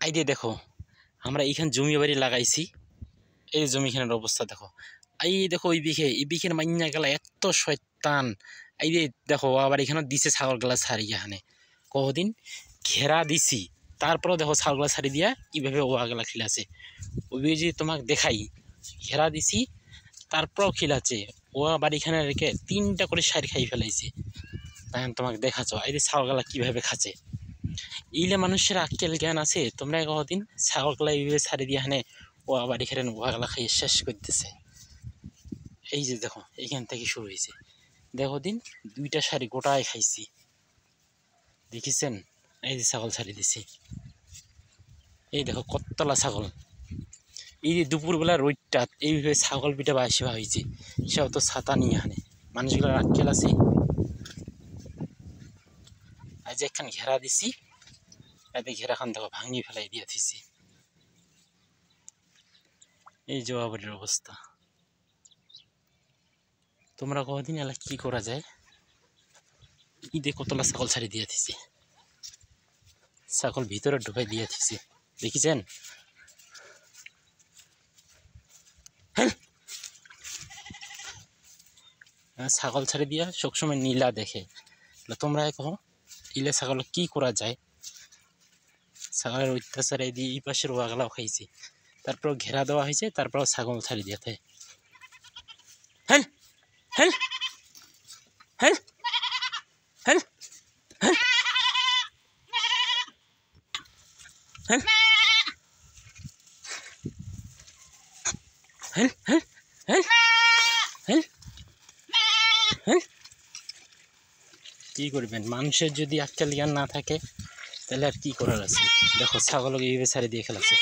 এই যে দেখো আমরা এইখানে জমি বাড়ি লাগাইছি, এই জমিখানের অবস্থা দেখো। এই দেখো এই বিঘের মাইনা গেলা এত শয়তান। এই যে দেখো আবার এখানে দিছে ছাগল গেলা ছাড়ি, এখানে কদিন ঘেরা দিছি, তারপরেও দেখো ছাগলগুলা ছাড়ি দিয়া কিভাবে ওয়া গেলা খিলাছে। ওই যে তোমাকে দেখাই, ঘেরা দিছি তারপরেও খিলাচ্ছে। ও আবার এখানে রেখে 3টা করে সারি খাই ফেলাইছে। এখন তোমাকে দেখাচ্ছ এই যে ছাগলগুলা কিভাবে খাচ্ছে। এইলে মানুষের আক্কেল জ্ঞান আছে? তোমরা কদিন ছাগলগুলা এইভাবে ছাড়ি দিয়ে এখানে ও আবার এখানে ওয়াগুলা খাইয়ে শেষ করতেছে। এই যে দেখো এইখান থেকে শুরু হয়েছে, দেখো দিন 2টা সারি গোটায় খাইছি, দেখেছেন? এই যে ছাগল ছাড়ি দিছি, এই দেখো কতলা ছাগল। এই যে দুপুরবেলা রোদটা এইভাবে ছাগল পিঠা বাসা হয়েছে, সেও তো ছাতা নিয়ে আনে। মানুষগুলো আক্কেল আছে। আজ একখান ঘেরা দিছি, এতে ঘেরাখান দেখো ভাঙি ফেলাই দিয়ে দিছি। এই জবাবের অবস্থা। তোমরা কদিন এলা কি করা যায়? ঈদে কতলা ছাগল ছাড়ি দিয়ে দিছি, ছাগল ভিতরে ঢুকাই দিয়ে দিছি, দেখেছেন? ছাগল ছাড়ি দিয়া সবসময় নীলা দেখে। তোমরা কहो ইলে ছাগল কি করা যায়? ছাগলের অত্যাচারে দিয়ে এই পাশের ওয়াগলাও খাইছে, তারপর ঘেরা দেওয়া হয়েছে, তারপর ছাগল ছাড়ি দিতে। হ্যাঁ হ্যাঁ হ্যাঁ হ্যাঁ হ্যাঁ হ্যাঁ হ্যাঁ হ্যাঁ হ্যাঁ হ্যাঁ হ্যাঁ। কি করবেন, মানুষের যদি আক্কেল জ্ঞান না থাকে তাহলে আর কি করার আছে? দেখো ছাগলকে এইভাবে ছাড়ি দিয়ে খেলাচ্ছে।